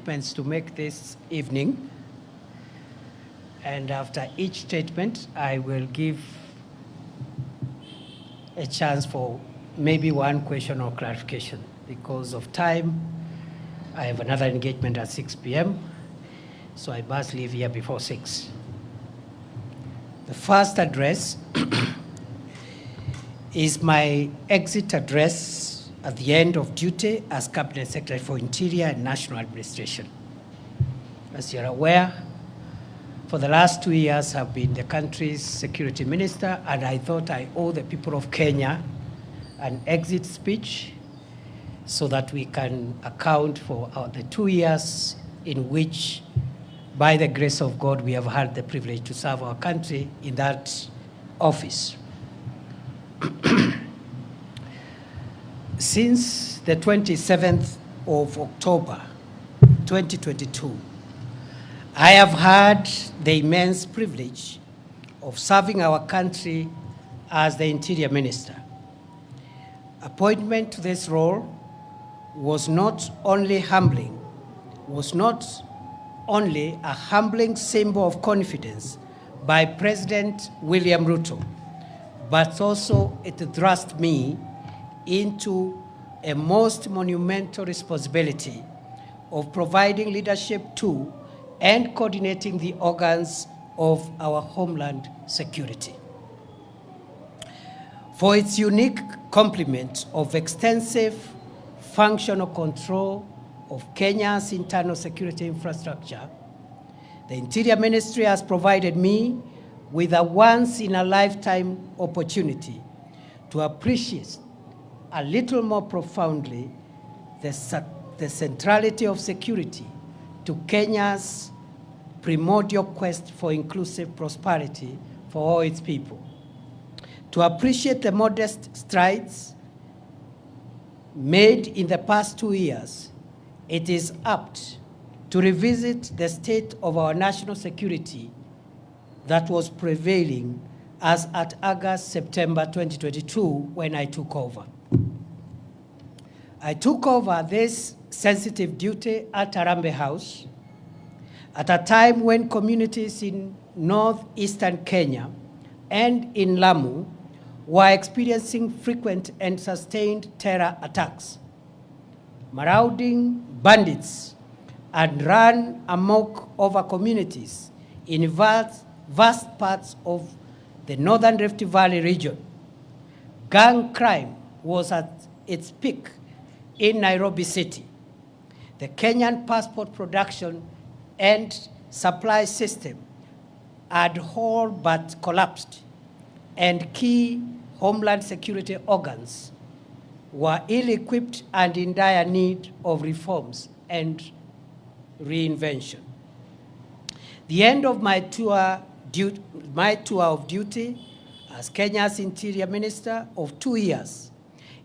statements to make this evening. And after each statement, I will give a chance for maybe one question or clarification. Because of time, I have another engagement at 6 p.m., so I must leave here before 6. The first address is my exit address at the end of duty as Cabinet Secretary for Interior and National Administration. As you're aware, for the last 2 years, I've been the country's security minister, and I thought I owe the people of Kenya an exit speech so that we can account for the 2 years in which, by the grace of God, we have had the privilege to serve our country in that office. Since the 27th of October, 2022, I have had the immense privilege of serving our country as the Interior Minister. Appointment to this role was not only a humbling symbol of confidence by President William Ruto, but also it thrust me into a most monumental responsibility of providing leadership to and coordinating the organs of our homeland security. For its unique complement of extensive functional control of Kenya's internal security infrastructure, the Interior Ministry has provided me with a once-in-a-lifetime opportunity to appreciate a little more profoundly the centrality of security to Kenya's primordial quest for inclusive prosperity for all its people. To appreciate the modest strides made in the past 2 years, it is apt to revisit the state of our national security that was prevailing as at August-September 2022 when I took over. I took over this sensitive duty at Harambee House at a time when communities in northeastern Kenya and in Lamu were experiencing frequent and sustained terror attacks. Marauding bandits had run amok over communities in vast parts of the northern Rift Valley region. Gang crime was at its peak in Nairobi City. The Kenyan passport production and supply system had all but collapsed, and key homeland security organs were ill-equipped and in dire need of reforms and reinvention. The end of my tour of duty as Kenya's Interior Minister of 2 years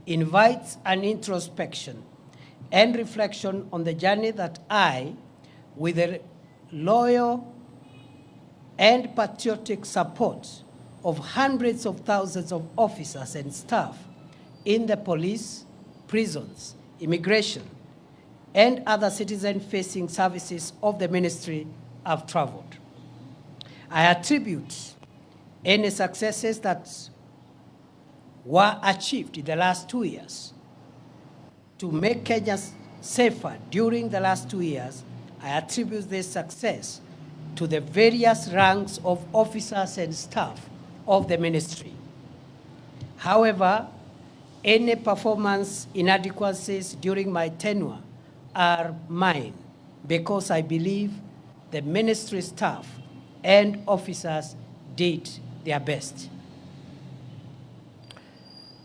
invites an introspection and reflection on the journey that I, with the loyal and patriotic support of hundreds of thousands of officers and staff in the police, prisons, immigration, and other citizen-facing services of the ministry, have traveled. I attribute any successes that were achieved in the last 2 years to make Kenya safer during the last 2 years. I attribute this success to the various ranks of officers and staff of the ministry. However, any performance inadequacies during my tenure are mine because I believe the ministry staff and officers did their best.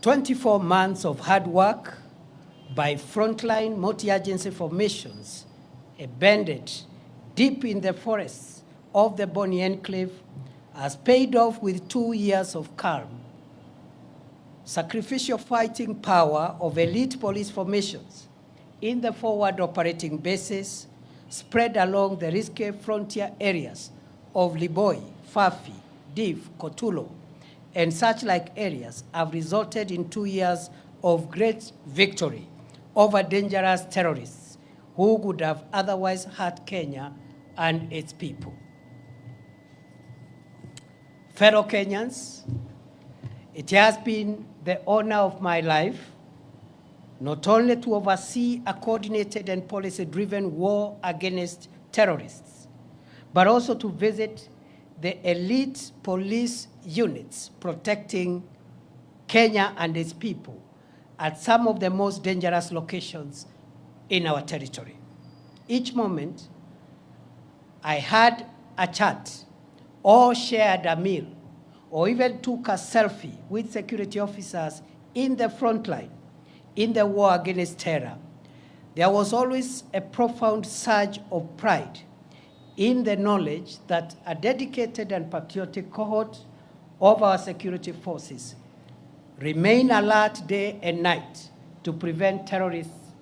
24 months of hard work by frontline multi-agency formations embedded deep in the forests of the Boni Enclave has paid off with 2 years of calm. Sacrificial fighting power of elite police formations in the forward operating bases spread along the risky frontier areas of Liboi, Fafi, Div, Kotulo, and such like areas have resulted in 2 years of great victory over dangerous terrorists who would have otherwise hurt Kenya and its people. Fellow Kenyans, it has been the honor of my life not only to oversee a coordinated and policy-driven war against terrorists, but also to visit the elite police units protecting Kenya and its people at some of the most dangerous locations in our territory. Each moment, I had a chat or shared a meal or even took a selfie with security officers in the front line in the war against terror. There was always a profound surge of pride in the knowledge that a dedicated and patriotic cohort of our security forces remain alert day and night to prevent terrorists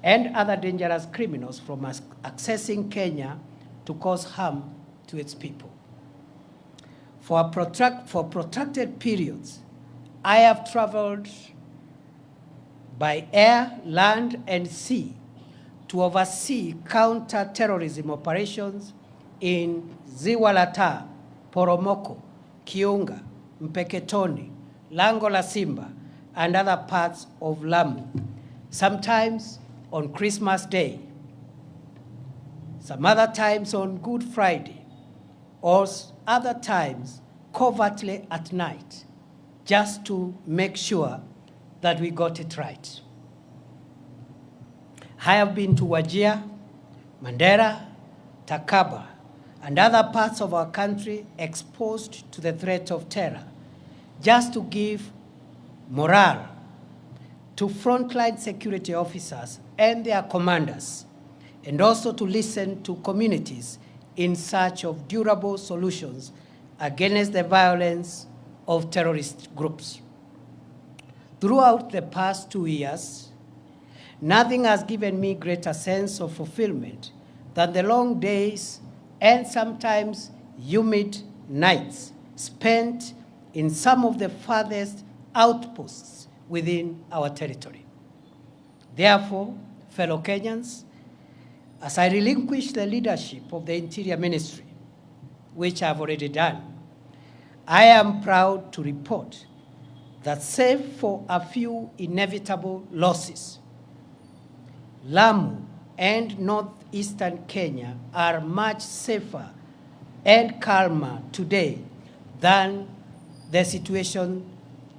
and other dangerous criminals from accessing Kenya to cause harm to its people. For protracted periods, I have traveled by air, land, and sea to oversee counter-terrorism operations in Ziwalata, Poromoko, Kiunga, Mpeketoni, Lango la Simba, and other parts of Lamu, sometimes on Christmas Day, some other times on Good Friday, or other times covertly at night, just to make sure that we got it right. I have been to Wajir, Mandera, Takaba, and other parts of our country exposed to the threat of terror, just to give morale to frontline security officers and their commanders, and also to listen to communities in search of durable solutions against the violence of terrorist groups. Throughout the past 2 years, nothing has given me greater sense of fulfillment than the long days and sometimes humid nights spent in some of the farthest outposts within our territory. Therefore, fellow Kenyans, as I relinquish the leadership of the Interior Ministry, which I've already done, I am proud to report that save for a few inevitable losses, Lamu and northeastern Kenya are much safer and calmer today than the situation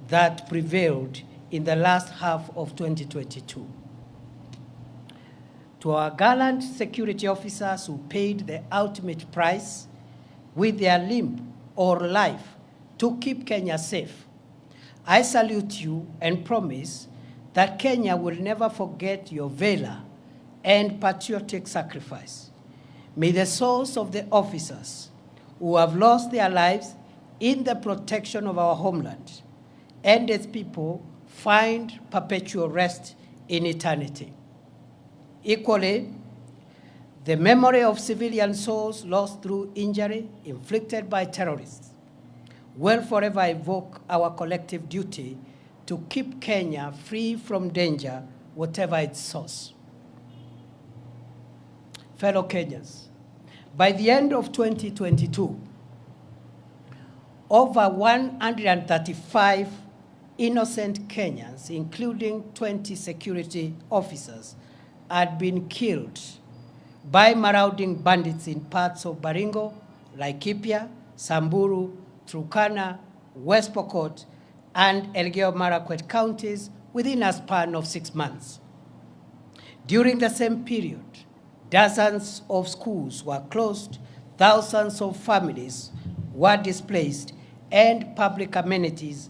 that prevailed in the last half of 2022. To our gallant security officers who paid the ultimate price with their limb or life to keep Kenya safe, I salute you and promise that Kenya will never forget your valor and patriotic sacrifice. May the souls of the officers who have lost their lives in the protection of our homeland and its people find perpetual rest in eternity. Equally, the memory of civilian souls lost through injury inflicted by terrorists will forever evoke our collective duty to keep Kenya free from danger, whatever its source. Fellow Kenyans, by the end of 2022, over 135 innocent Kenyans, including 20 security officers, had been killed by marauding bandits in parts of Baringo, Laikipia, Samburu, Turkana, West Pokot, and Elgeyo-Marakwet counties within a span of 6 months. During the same period, dozens of schools were closed, thousands of families were displaced, and public amenities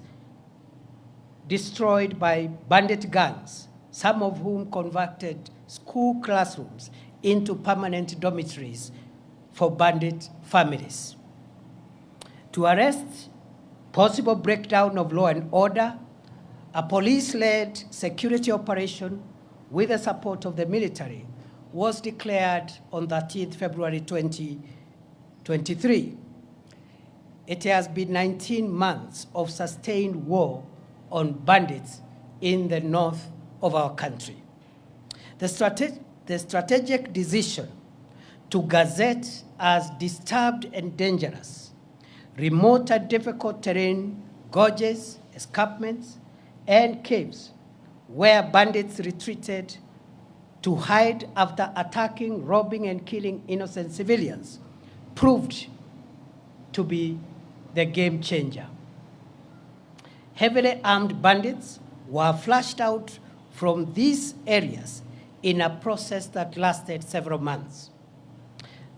destroyed by bandit gangs, some of whom converted school classrooms into permanent dormitories for bandit families. To arrest possible breakdown of law and order, a police-led security operation with the support of the military was declared on 13th February 2023. It has been 19 months of sustained war on bandits in the north of our country. The the strategic decision to gazette as disturbed and dangerous remote and difficult terrain, gorges, escarpments, and caves where bandits retreated to hide after attacking, robbing, and killing innocent civilians proved to be the game changer. Heavily armed bandits were flushed out from these areas in a process that lasted several months.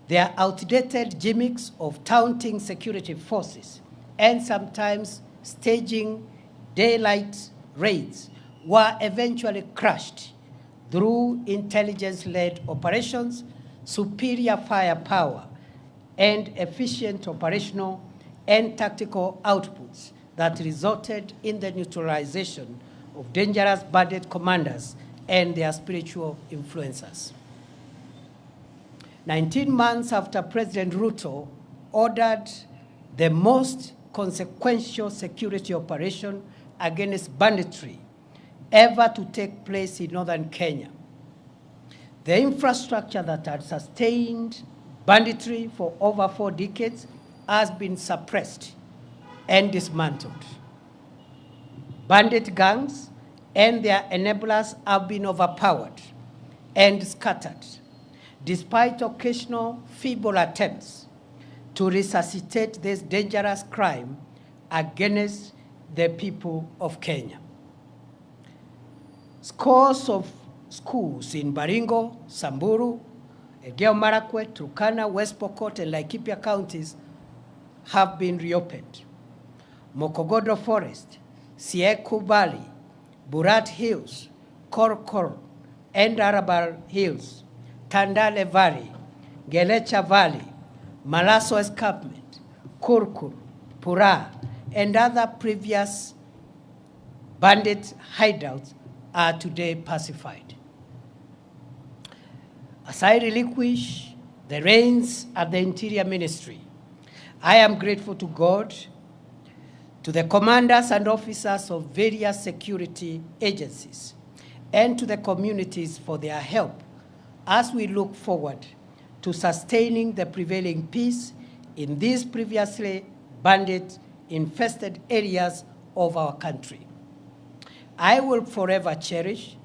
Their outdated gimmicks of taunting security forces and sometimes staging daylight raids were eventually crushed through intelligence-led operations, superior firepower, and efficient operational and tactical outputs that resulted in the neutralization of dangerous bandit commanders and their spiritual influencers. 19 months after President Ruto ordered the most consequential security operation against banditry ever to take place in northern Kenya, the infrastructure that had sustained banditry for over 4 decades has been suppressed and dismantled. Bandit gangs and their enablers have been overpowered and scattered, despite occasional feeble attempts to resuscitate this dangerous crime against the people of Kenya. Scores of schools in Baringo, Samburu, Elgeyo Marakwet, Turkana, West Pokot, and Laikipia counties have been reopened. Mokogodo Forest, Sieku Valley, Burat Hills, Korkor, and Arabal Hills, Tandale Valley, Gelecha Valley, Malaso Escarpment, Kurkur, Pura, and other previous bandit hideouts are today pacified. As I relinquish the reins at the Interior Ministry, I am grateful to God, to the commanders and officers of various security agencies, and to the communities for their help as we look forward to sustaining the prevailing peace in these previously bandit-infested areas of our country. I will forever cherish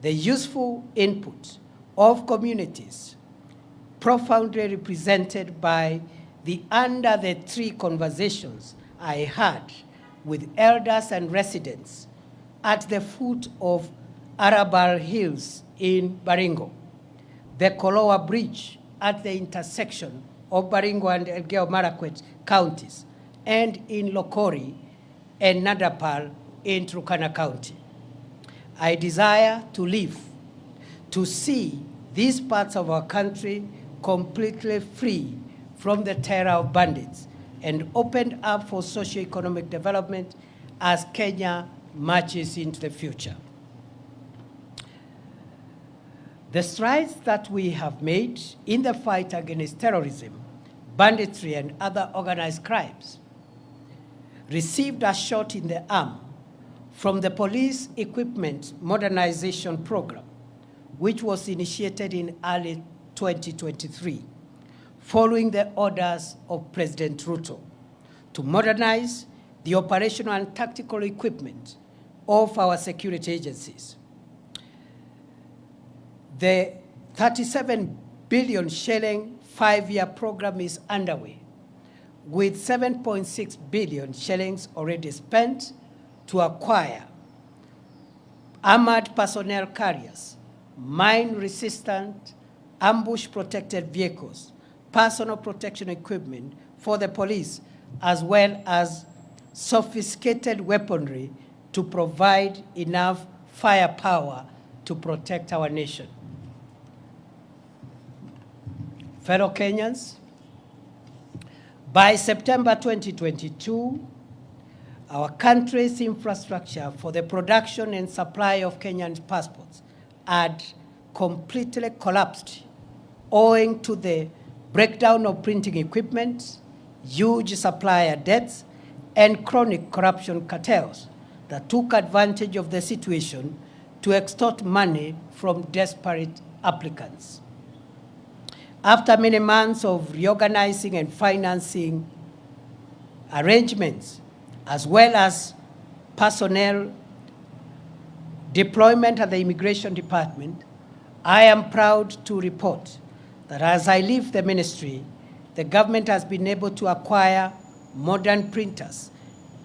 the useful input of communities profoundly represented by the Under the Tree conversations I had with elders and residents at the foot of Arabal Hills in Baringo, the Kolowa Bridge at the intersection of Baringo and Elgeyo Marakwet counties, and in Lokori and Nadapal in Turkana County. I desire to live to see these parts of our country completely free from the terror of bandits and opened up for socio-economic development as Kenya marches into the future. The strides that we have made in the fight against terrorism, banditry, and other organized crimes received a shot in the arm from the Police Equipment Modernization Program, which was initiated in early 2023, following the orders of President Ruto to modernize the operational and tactical equipment of our security agencies. The 37 billion shilling 5-year program is underway, with 7.6 billion shillings already spent to acquire armored personnel carriers, mine-resistant, ambush-protected vehicles, personal protection equipment for the police, as well as sophisticated weaponry to provide enough firepower to protect our nation. Fellow Kenyans, by September 2022, our country's infrastructure for the production and supply of Kenyan passports had completely collapsed owing to the breakdown of printing equipment, huge supplier debts, and chronic corruption cartels that took advantage of the situation to extort money from desperate applicants. After many months of reorganizing and financing arrangements, as well as personnel deployment at the Immigration Department, I am proud to report that as I leave the ministry, the government has been able to acquire modern printers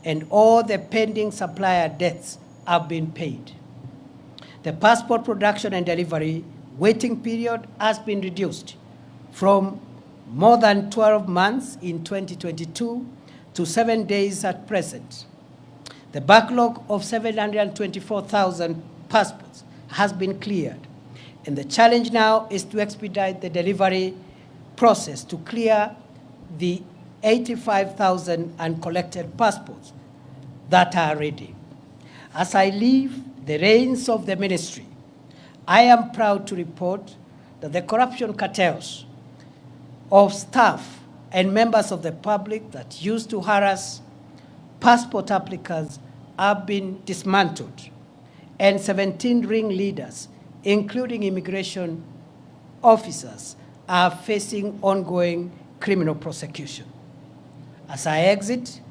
and all the pending supplier debts have been paid. The passport production and delivery waiting period has been reduced from more than 12 months in 2022 to 7 days at present. The backlog of 724,000 passports has been cleared, and the challenge now is to expedite the delivery process to clear the 85,000 uncollected passports that are ready. As I leave the reins of the ministry, I am proud to report that the corruption cartels of staff and members of the public that used to harass passport applicants have been dismantled, and 17 ringleaders, including immigration officers, are facing ongoing criminal prosecution. As I exit,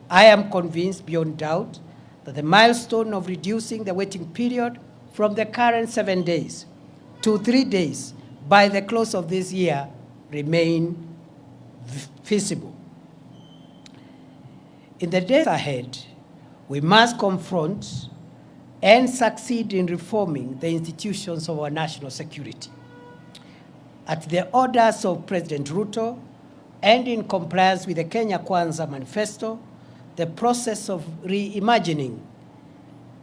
I am convinced beyond doubt that the milestone of reducing the waiting period from the current 7 days to 3 days by the close of this year remain feasible. In the days ahead, we must confront and succeed in reforming the institutions of our national security. At the orders of President Ruto and in compliance with the Kenya Kwanza Manifesto, the process of reimagining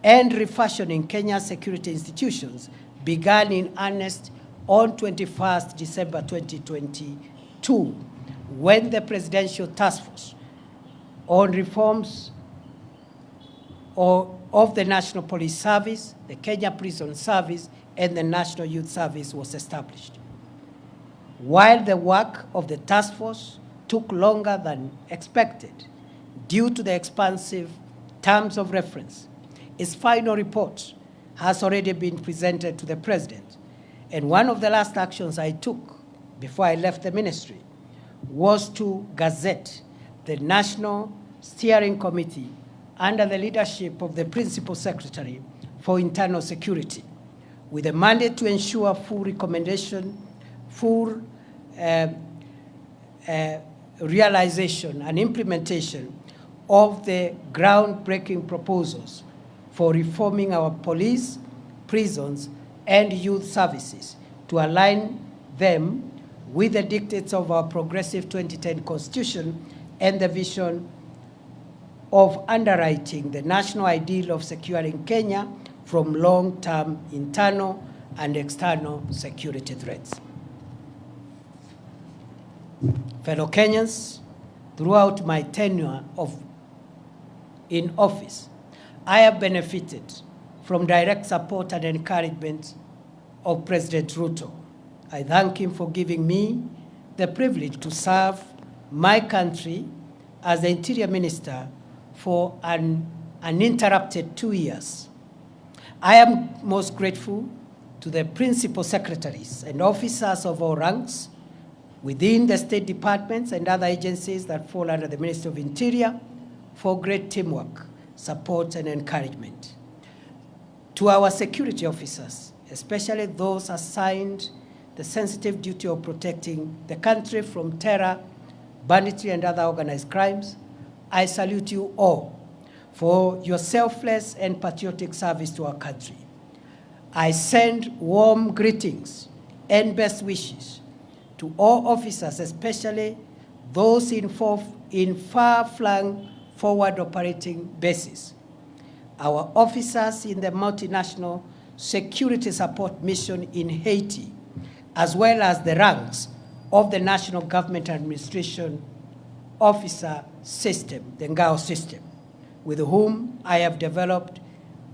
and refashioning Kenya's security institutions began in earnest on 21st December 2022, when the Presidential Task Force on Reforms of the National Police Service, the Kenya Prison Service, and the National Youth Service was established. While the work of the task force took longer than expected due to the expansive terms of reference, its final report has already been presented to the President. And one of the last actions I took before I left the ministry was to gazette the National Steering Committee under the leadership of the Principal Secretary for Internal Security, with a mandate to ensure full realization and implementation of the groundbreaking proposals for reforming our police, prisons, and youth services to align them with the dictates of our progressive 2010 Constitution and the vision of underwriting the national ideal of securing Kenya from long-term internal and external security threats. Fellow Kenyans, throughout my tenure in office, I have benefited from direct support and encouragement of President Ruto. I thank him for giving me the privilege to serve my country as the Interior Minister for an uninterrupted 2 years. I am most grateful to the principal secretaries and officers of all ranks within the state departments and other agencies that fall under the Ministry of Interior for great teamwork, support, and encouragement. To our security officers, especially those assigned the sensitive duty of protecting the country from terror, banditry, and other organized crimes, I salute you all for your selfless and patriotic service to our country. I send warm greetings and best wishes to all officers, especially those in far-flung forward operating bases, our officers in the multinational security support mission in Haiti, as well as the ranks of the National Government Administration Officer System, the NGAO system, with whom I have developed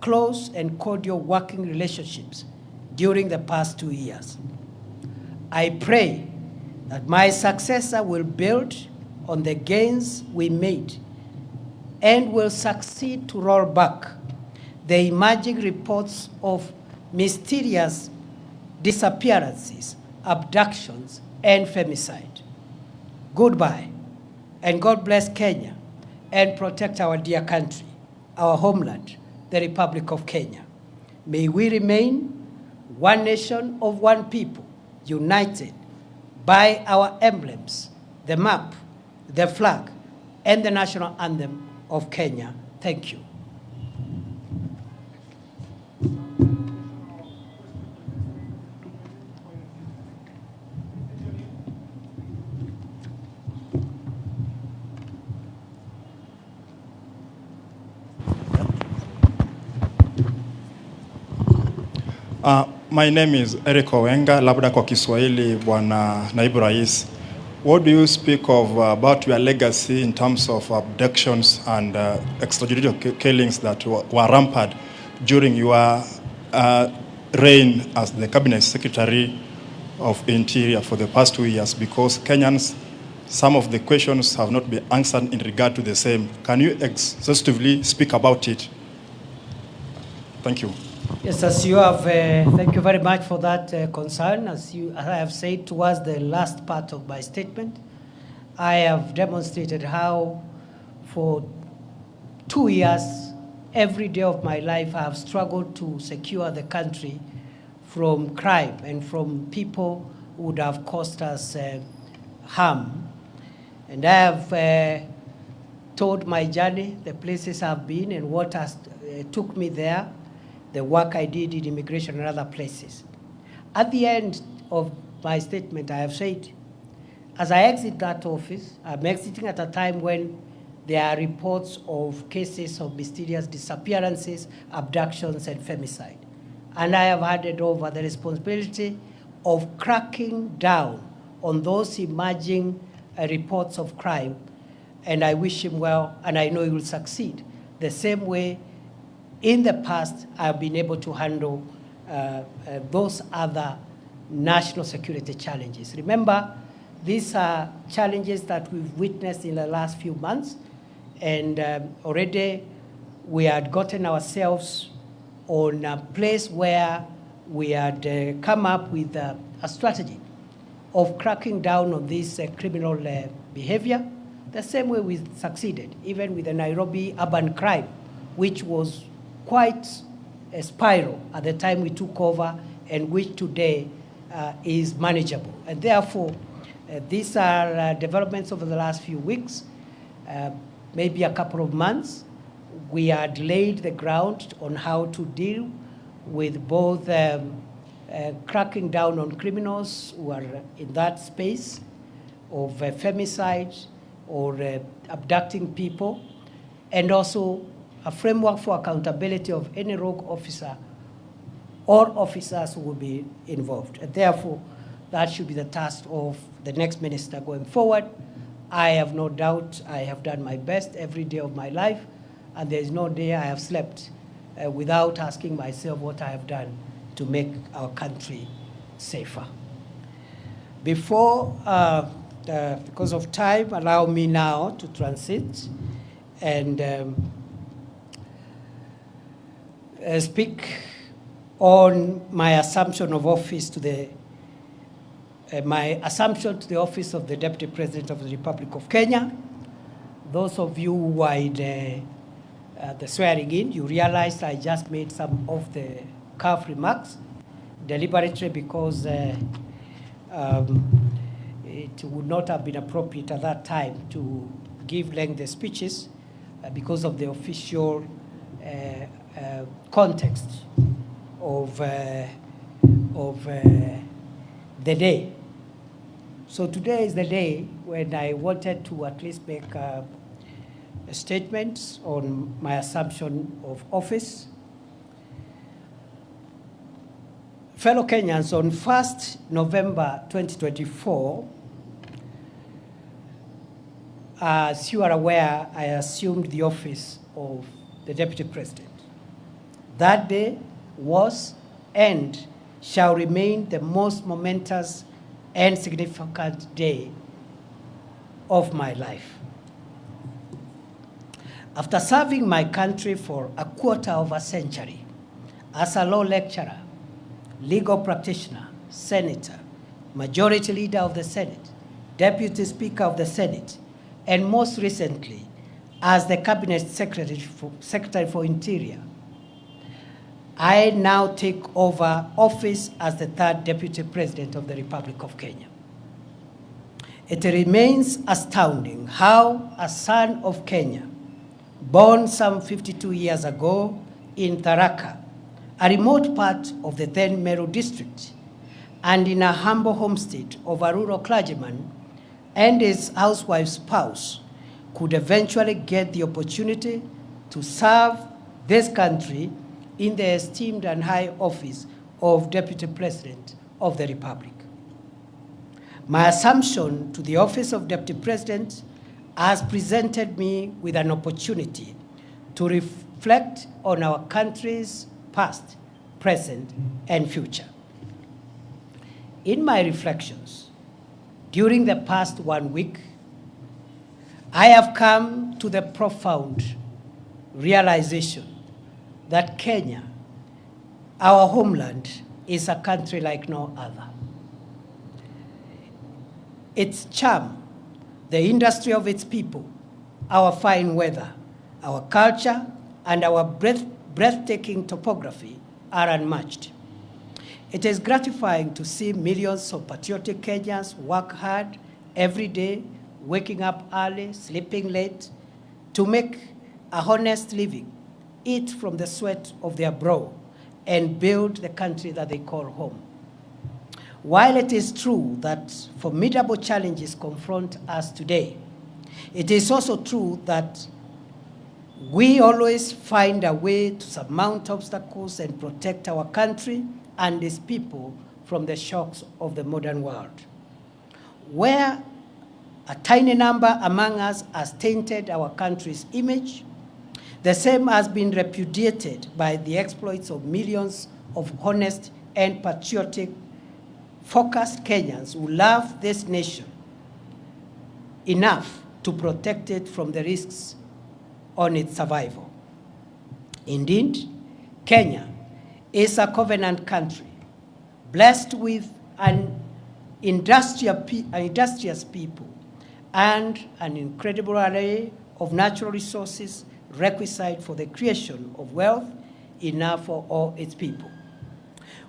close and cordial working relationships during the past 2 years. I pray that my successor will build on the gains we made and will succeed to roll back the emerging reports of mysterious disappearances, abductions, and femicide. Goodbye, and God bless Kenya and protect our dear country, our homeland, the Republic of Kenya. May we remain one nation of one people, united by our emblems, the map, the flag, and the national anthem of Kenya. Thank you. My name is Eric Owenga, labda kwa Kiswahili Bwana Naibu Rais. What do you speak of about your legacy in terms of abductions and extrajudicial killings that were rampant during your reign as the Cabinet Secretary of Interior for the past 2 years? Because Kenyans, some of the questions have not been answered in regard to the same. Can you exhaustively speak about it? Thank you. Yes, as you have, thank you very much for that concern. As I have said towards the last part of my statement, I have demonstrated how for 2 years, every day of my life, I have struggled to secure the country from crime and from people who would have caused us harm. And I have told my journey, the places I've been and what has took me there, the work I did in immigration and other places. At the end of my statement, I have said, as I exit that office, I'm exiting at a time when there are reports of cases of mysterious disappearances, abductions, and femicide. And I have handed over the responsibility of cracking down on those emerging reports of crime. And I wish him well, and I know he will succeed. The same way in the past, I've been able to handle those other national security challenges. Remember, these are challenges that we've witnessed in the last few months, and already we had gotten ourselves on a place where we had come up with a strategy of cracking down on this criminal behavior, the same way we succeeded, even with the Nairobi urban crime, which was quite a spiral at the time we took over, and which today is manageable. And therefore, these are developments over the last few weeks, maybe a couple of months. We had laid the ground on how to deal with both cracking down on criminals who are in that space of femicide or abducting people, and also a framework for accountability of any rogue officer or officers who will be involved. And therefore, that should be the task of the next minister going forward. I have no doubt I have done my best every day of my life, and there is no day I have slept without asking myself what I have done to make our country safer. Before, because of time, allow me now to transit and speak on my assumption of office to the office of the Deputy President of the Republic of Kenya. Those of you who were in the swearing in, you realized I just made some of the cuff remarks deliberately because it would not have been appropriate at that time to give lengthy speeches because of the official context of the day. So today is the day when I wanted to at least make a statement on my assumption of office. Fellow Kenyans, on 1st November 2024, as you are aware, I assumed the office of the Deputy President. That day was and shall remain the most momentous and significant day of my life. After serving my country for a quarter of a century as a law lecturer, legal practitioner, senator, majority leader of the Senate, deputy speaker of the Senate, and most recently, as the cabinet secretary for Interior, I now take over office as the third deputy president of the Republic of Kenya. It remains astounding how a son of Kenya, born some 52 years ago in Tharaka, a remote part of the then Meru district, and in a humble homestead of a rural clergyman and his housewife's spouse, could eventually get the opportunity to serve this country in the esteemed and high office of Deputy President of the Republic. My assumption to the office of Deputy President has presented me with an opportunity to reflect on our country's past, present, and future. In my reflections, during the past 1 week, I have come to the profound realization that Kenya, our homeland, is a country like no other. Its charm, the industry of its people, our fine weather, our culture, and our breathtaking topography are unmatched. It is gratifying to see millions of patriotic Kenyans work hard every day, waking up early, sleeping late, to make a honest living, eat from the sweat of their brow, and build the country that they call home. While it is true that formidable challenges confront us today, it is also true that we always find a way to surmount obstacles and protect our country and its people from the shocks of the modern world. Where a tiny number among us has tainted our country's image, the same has been repudiated by the exploits of millions of honest and patriotic, focused Kenyans who love this nation enough to protect it from the risks on its survival. Indeed, Kenya is a covenant country, blessed with an industrious people and an incredible array of natural resources requisite for the creation of wealth enough for all its people.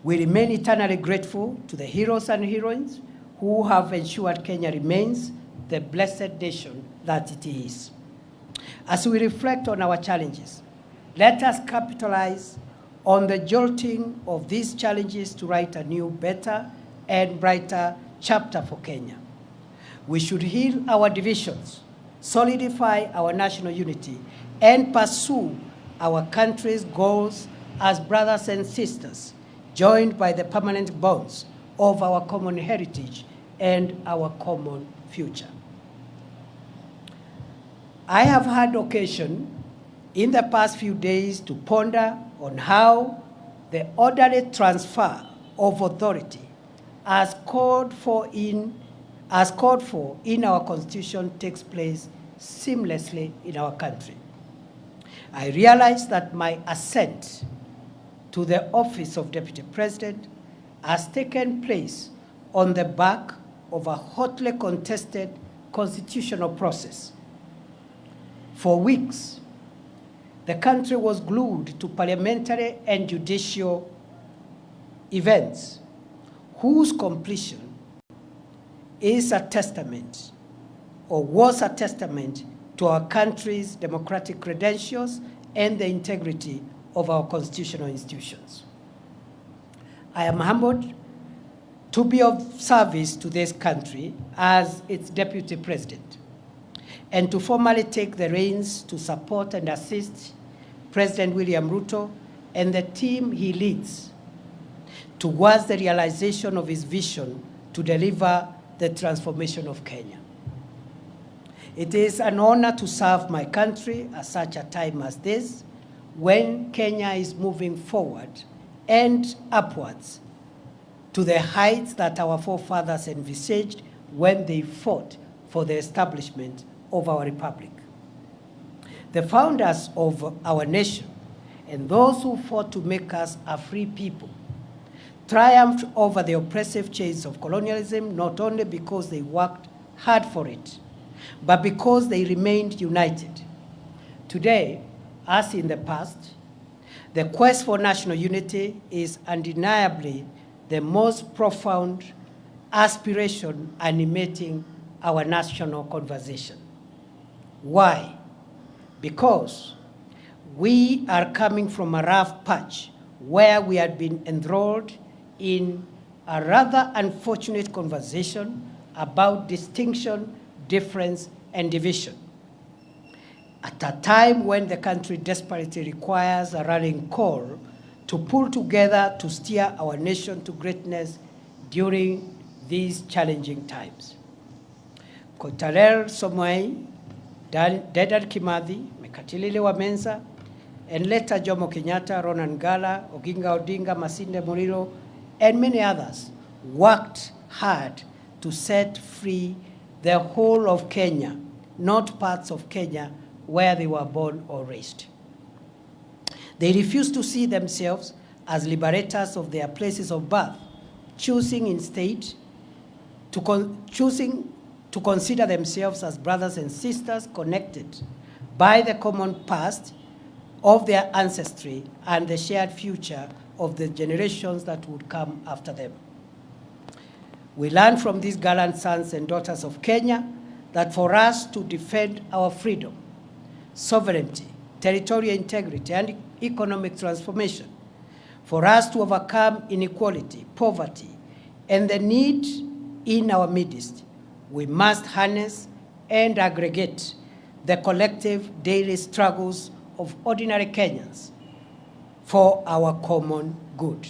We remain eternally grateful to the heroes and heroines who have ensured Kenya remains the blessed nation that it is. As we reflect on our challenges, let us capitalize on the jolting of these challenges to write a new, better, and brighter chapter for Kenya. We should heal our divisions, solidify our national unity, and pursue our country's goals as brothers and sisters, joined by the permanent bonds of our common heritage and our common future. I have had occasion in the past few days to ponder on how the orderly transfer of authority as called for in our Constitution takes place seamlessly in our country. I realize that my ascent to the office of Deputy President has taken place on the back of a hotly contested constitutional process. For weeks, the country was glued to parliamentary and judicial events whose completion is a testament, or was a testament, to our country's democratic credentials and the integrity of our constitutional institutions. I am humbled to be of service to this country as its Deputy President, and to formally take the reins to support and assist President William Ruto and the team he leads towards the realization of his vision to deliver the transformation of Kenya. It is an honor to serve my country at such a time as this, when Kenya is moving forward and upwards to the heights that our forefathers envisaged when they fought for the establishment of our republic. The founders of our nation and those who fought to make us a free people triumphed over the oppressive chains of colonialism, not only because they worked hard for it, but because they remained united. Today, as in the past, the quest for national unity is undeniably the most profound aspiration animating our national conversation. Why? Because we are coming from a rough patch where we had been enthralled in a rather unfortunate conversation about distinction, difference, and division. At a time when the country desperately requires a rallying call to pull together to steer our nation to greatness during these challenging times. Kotaler Somoei, Dedan Kimathi, Mekatilili Wamenza, and later Jomo Kenyatta, Ronan Gala, Oginga Odinga, Masinde Muliro, and many others worked hard to set free the whole of Kenya, not parts of Kenya where they were born or raised. They refused to see themselves as liberators of their places of birth, choosing instead to consider themselves as brothers and sisters connected by the common past of their ancestry and the shared future of the generations that would come after them. We learn from these gallant sons and daughters of Kenya that for us to defend our freedom, sovereignty, territorial integrity, and economic transformation, for us to overcome inequality, poverty, and the need in our midst, we must harness and aggregate the collective daily struggles of ordinary Kenyans for our common good.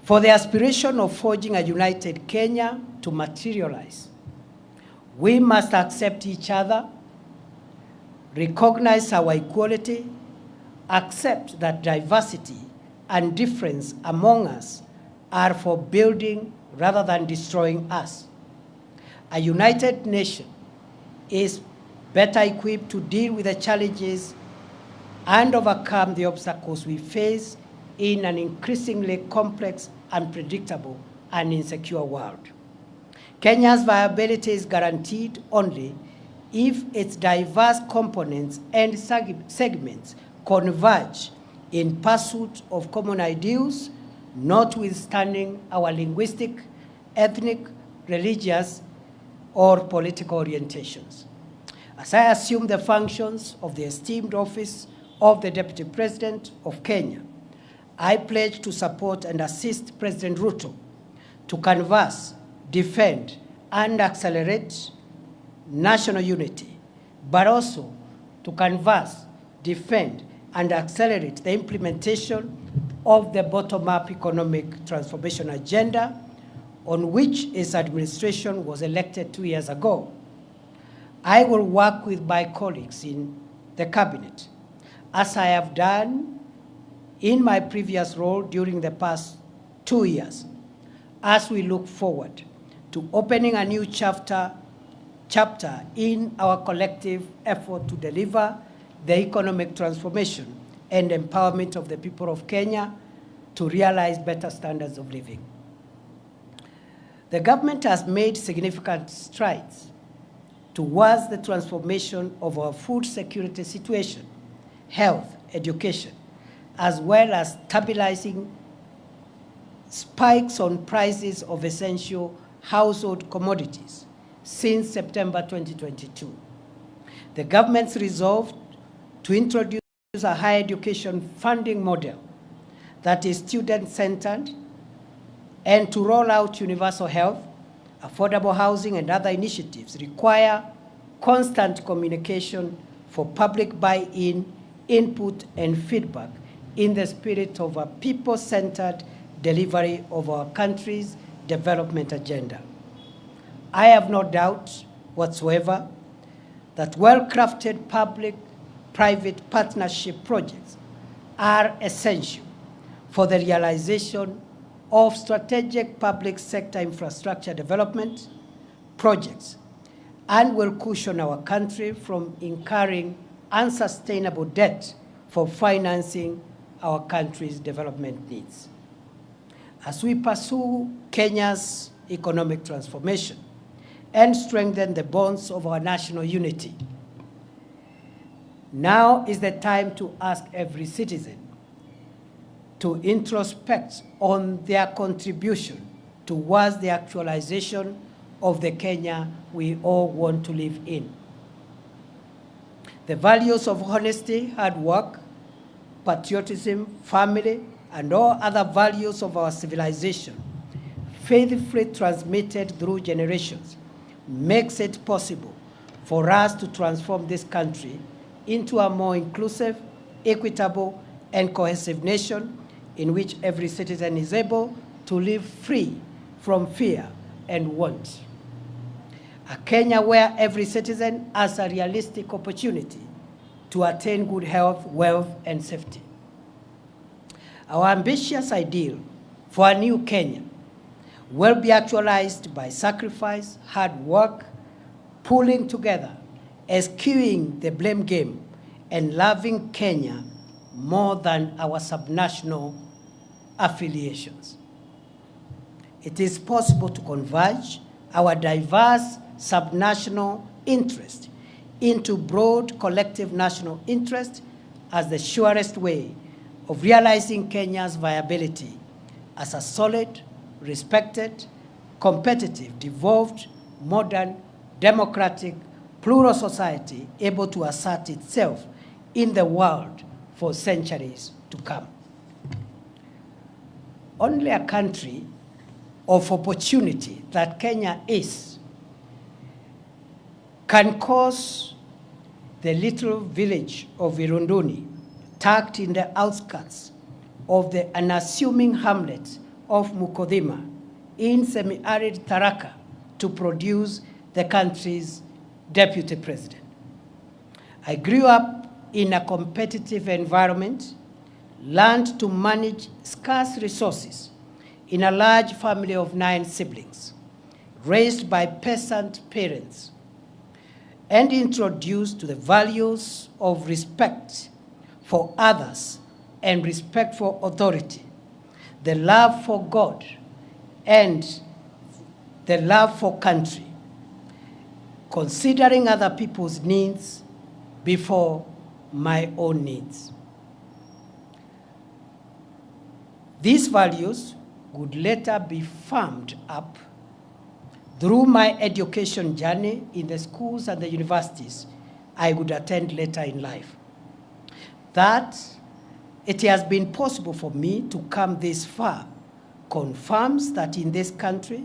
For the aspiration of forging a united Kenya to materialize, we must accept each other, recognize our equality, accept that diversity and difference among us are for building rather than destroying us. A united nation is better equipped to deal with the challenges and overcome the obstacles we face in an increasingly complex, unpredictable, and insecure world. Kenya's viability is guaranteed only if its diverse components and segments converge in pursuit of common ideals, notwithstanding our linguistic, ethnic, religious, or political orientations. As I assume the functions of the esteemed office of the Deputy President of Kenya, I pledge to support and assist President Ruto to canvass, defend, and accelerate national unity, but also to canvass, defend, and accelerate the implementation of the bottom-up economic transformation agenda on which his administration was elected 2 years ago. I will work with my colleagues in the cabinet, as I have done in my previous role during the past 2 years, as we look forward to opening a new chapter in our collective effort to deliver the economic transformation and empowerment of the people of Kenya to realize better standards of living. The government has made significant strides towards the transformation of our food security situation, health, education, as well as stabilizing spikes on prices of essential household commodities since September 2022. The government's resolve to introduce a higher education funding model that is student-centered and to roll out universal health, affordable housing, and other initiatives require constant communication for public buy-in, input, and feedback in the spirit of a people-centered delivery of our country's development agenda. I have no doubt whatsoever that well-crafted public-private partnership projects are essential for the realization of strategic public sector infrastructure development projects and will cushion our country from incurring unsustainable debt for financing our country's development needs. as we pursue Kenya's economic transformation and strengthen the bonds of our national unity. Now is the time to ask every citizen to introspect on their contribution towards the actualization of the Kenya we all want to live in. The values of honesty, hard work, patriotism, family, and all other values of our civilization, faithfully transmitted through generations, makes it possible for us to transform this country into a more inclusive, equitable, and cohesive nation in which every citizen is able to live free from fear and want. A Kenya where every citizen has a realistic opportunity to attain good health, wealth, and safety. Our ambitious ideal for a new Kenya will be actualized by sacrifice, hard work, pulling together, eschewing the blame game, and loving Kenya more than our subnational affiliations. It is possible to converge our diverse subnational interest into broad collective national interest as the surest way of realizing Kenya's viability as a solid, respected, competitive, devolved, modern, democratic, plural society able to assert itself in the world for centuries to come. Only a country of opportunity that Kenya is can cause the little village of Irunduni, tucked in the outskirts of the unassuming hamlet of Mukodhima in semi-arid Tharaka, to produce the country's deputy president. I grew up in a competitive environment, learned to manage scarce resources in a large family of 9 siblings, raised by peasant parents, and introduced to the values of respect for others and respect for authority, the love for God, and the love for country, considering other people's needs before my own needs. These values would later be firmed up through my education journey in the schools and the universities I would attend later in life. That it has been possible for me to come this far confirms that in this country,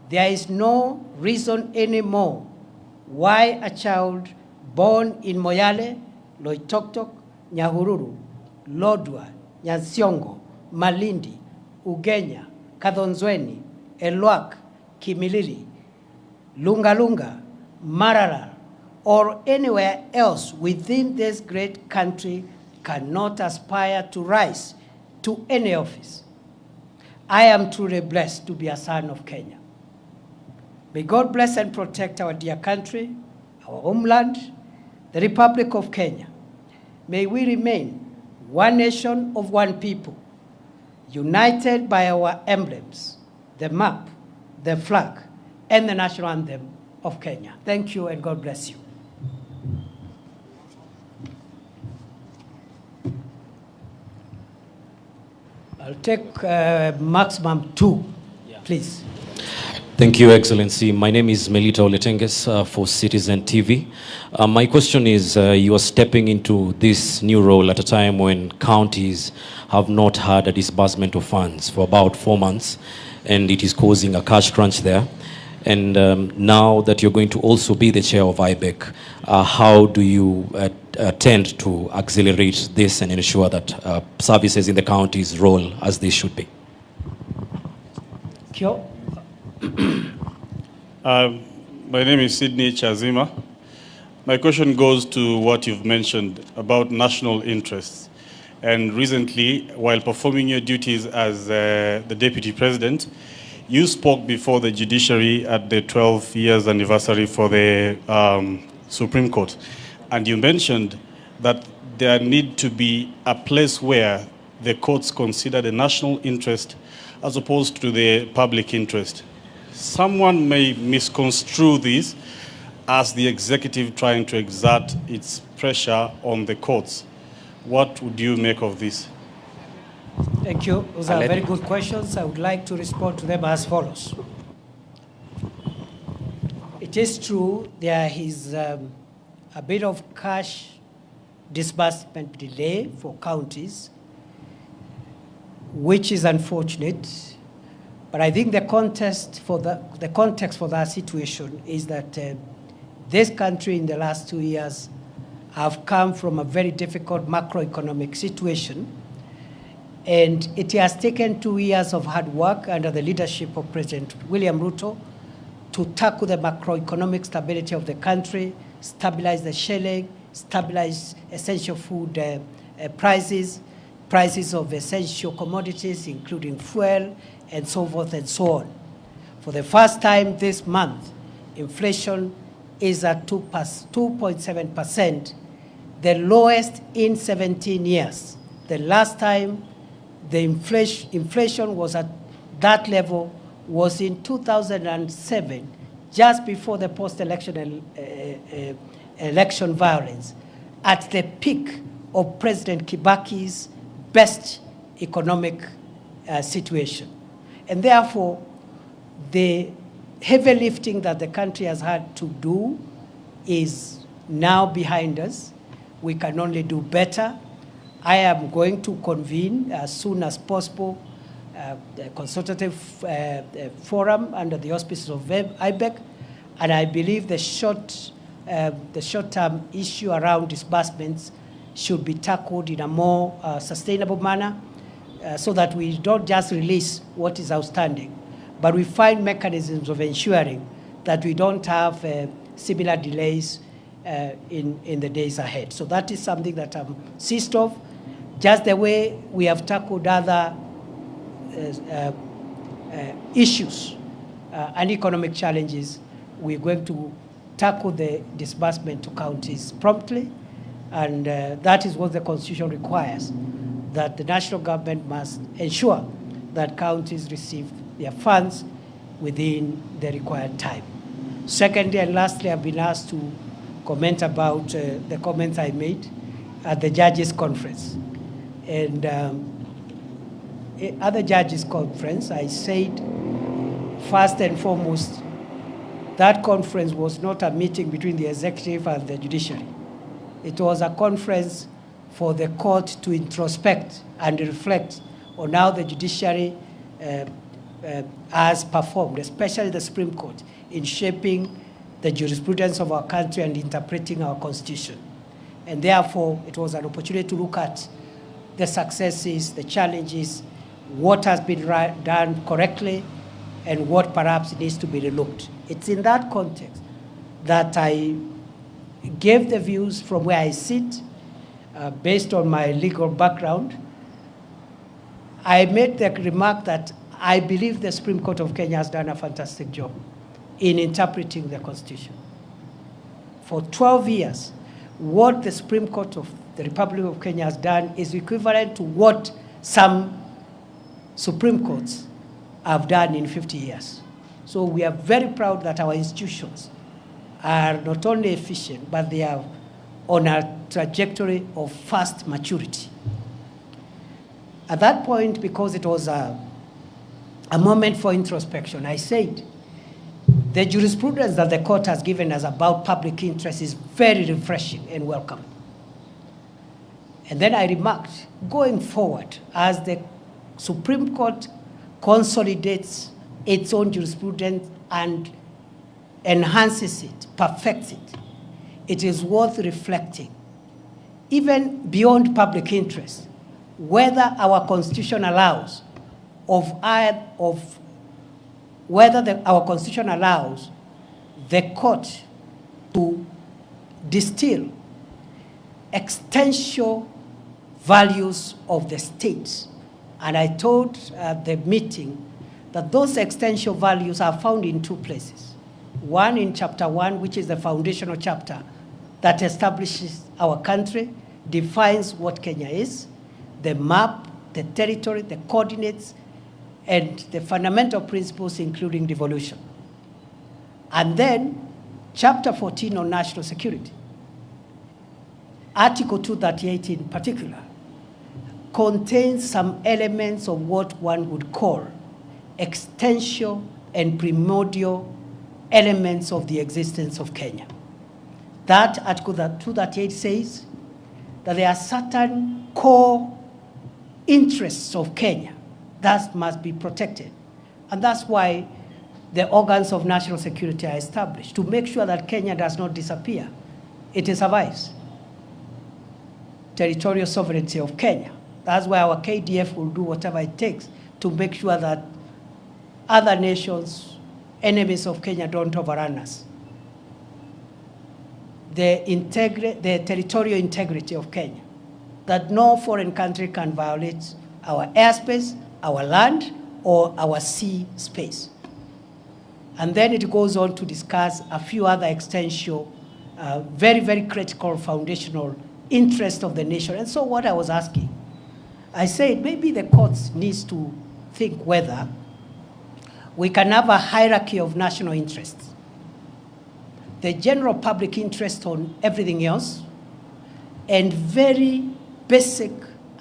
there is no reason anymore why a child born in Moyale, Loitoktok, Nyahururu, Lodwar, Nyansiongo, Malindi, Ugenya, Kadhonzweni, Elwak, Kimilili, Lungalunga, Marara, or anywhere else within this great country cannot aspire to rise to any office. I am truly blessed to be a son of Kenya. May God bless and protect our dear country, our homeland, the Republic of Kenya. May we remain one nation of one people, united by our emblems, the map, the flag, and the national anthem of Kenya. Thank you and God bless you. I'll take maximum 2, please. Thank you, Excellency. My name is Melita Oletenges for Citizen TV. My question is, you are stepping into this new role at a time when counties have not had a disbursement of funds for about 4 months, and it is causing a cash crunch there. And now that you're going to also be the chair of IBEC, how do you tend to accelerate this and ensure that services in the counties roll as they should be? Kyo. My name is Sydney Chazima. My question goes to what you've mentioned about national interests. And recently, while performing your duties as the Deputy President, you spoke before the Judiciary at the 12 years anniversary for the Supreme Court. And you mentioned that there need to be a place where the courts consider the national interest as opposed to the public interest. Someone may misconstrue this as the executive trying to exert its pressure on the courts. What would you make of this? Thank you. Those are very good questions. I would like to respond to them as follows. It is true there is a bit of cash disbursement delay for counties, which is unfortunate. But I think the context for that situation is that this country in the last 2 years have come from a very difficult macroeconomic situation. And it has taken 2 years of hard work under the leadership of President William Ruto to tackle the macroeconomic stability of the country, stabilize the shilling, stabilize essential food prices of essential commodities, including fuel, and so forth and so on. For the first time this month, inflation is at 2.7%, the lowest in 17 years. The last time the inflation was at that level was in 2007, just before the post-election election violence, at the peak of President Kibaki's best economic situation. And therefore, the heavy lifting that the country has had to do is now behind us. We can only do better. I am going to convene as soon as possible a consultative forum under the auspices of IBEC, and I believe the short-term issue around disbursements should be tackled in a more sustainable manner so that we don't just release what is outstanding, but we find mechanisms of ensuring that we don't have similar delays in the days ahead. So that is something that I'm seized of. Just the way we have tackled other issues and economic challenges, we're going to tackle the disbursement to counties promptly, and that is what the Constitution requires, that the national government must ensure that counties receive their funds within the required time. Secondly and lastly, I've been asked to comment about the comments I made at the Judges Conference. And at the Judges Conference, I said, first and foremost, that conference was not a meeting between the executive and the judiciary. It was a conference for the court to introspect and reflect on how the judiciary has performed, especially the Supreme Court, in shaping the jurisprudence of our country and interpreting our Constitution. And therefore, it was an opportunity to look at the successes, the challenges, what has been done correctly, and what perhaps needs to be relooked. It's in that context that I gave the views from where I sit, based on my legal background. I made the remark that I believe the Supreme Court of Kenya has done a fantastic job in interpreting the Constitution. For 12 years, what the Supreme Court of the Republic of Kenya has done is equivalent to what some Supreme Courts have done in 50 years. So we are very proud that our institutions are not only efficient, but they are on a trajectory of fast maturity. At that point, because it was a moment for introspection, I said, the jurisprudence that the court has given us about public interest is very refreshing and welcome. And then I remarked, going forward, as the Supreme Court consolidates its own jurisprudence and enhances it, perfects it, it is worth reflecting, even beyond public interest, whether our Constitution allows our Constitution allows the court to distill existential values of the state. And I told the meeting that those existential values are found in two places. One in chapter 1, which is the foundational chapter that establishes our country, defines what Kenya is, the map, the territory, the coordinates, and the fundamental principles including devolution. And then Chapter 14 on national security, Article 238 in particular, contains some elements of what one would call existential and primordial elements of the existence of Kenya. That Article 238 says that there are certain core interests of Kenya that must be protected. And that's why the organs of national security are established, to make sure that Kenya does not disappear. It survives. Territorial sovereignty of Kenya. That's why our KDF will do whatever it takes to make sure that other nations, enemies of Kenya, don't overrun us. The territorial integrity of Kenya, that no foreign country can violate our airspace, our land, or our sea space. And then it goes on to discuss a few other essential, very, very critical foundational interests of the nation. And so what I was asking, I said maybe the courts needs to think whether we can have a hierarchy of national interests. The general public interest on everything else, and very basic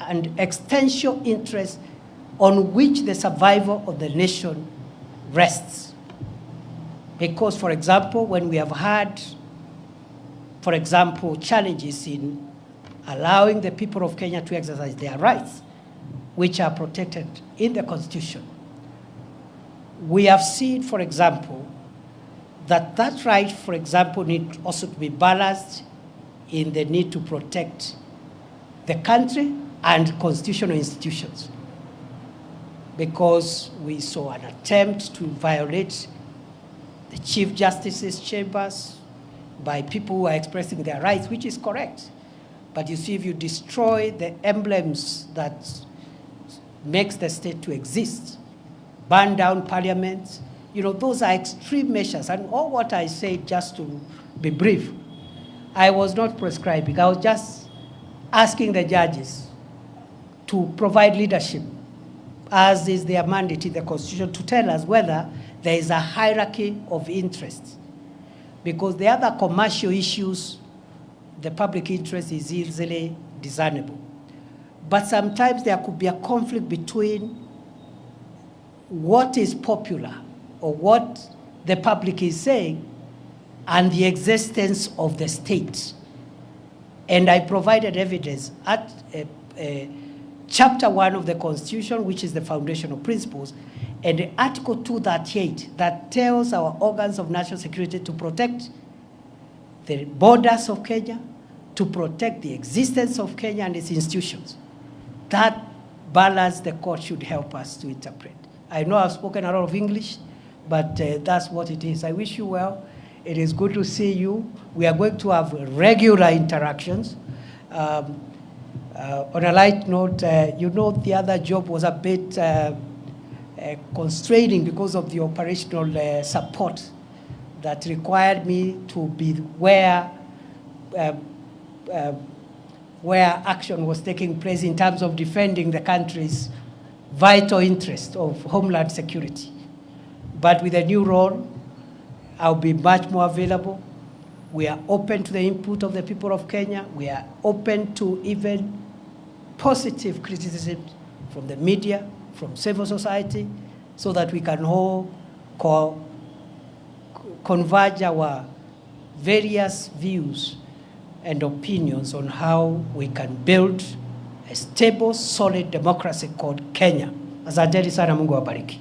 and existential interests on which the survival of the nation rests. Because, for example, when we have had, for example, challenges in allowing the people of Kenya to exercise their rights, which are protected in the Constitution, we have seen, for example, that that right, for example, need also to be balanced in the need to protect the country and constitutional institutions. Because we saw an attempt to violate the Chief Justice's chambers by people who are expressing their rights, which is correct. But you see, if you destroy the emblems that makes the state to exist, burn down parliaments, you know, those are extreme measures. And all what I said, just to be brief, I was not prescribing. I was just asking the judges to provide leadership, as is their mandate in the Constitution, to tell us whether there is a hierarchy of interests. Because the other commercial issues, the public interest is easily discernible. But sometimes there could be a conflict between what is popular or what the public is saying and the existence of the state. And I provided evidence at Chapter 1 of the Constitution, which is the foundational principles, and Article 238 that tells our organs of national security to protect the borders of Kenya, to protect the existence of Kenya and its institutions. That balance the court should help us to interpret. I know I've spoken a lot of English, but that's what it is. I wish you well. It is good to see you. We are going to have regular interactions. On a light note, you know, the other job was a bit constraining because of the operational support that required me to be where action was taking place in terms of defending the country's vital interest of homeland security. But with a new role, I'll be much more available. We are open to the input of the people of Kenya. We are open to even positive criticism from the media, from civil society, so that we can all converge our various views and opinions on how we can build a stable, solid democracy called Kenya. Asanteni sana, Mungu awabariki.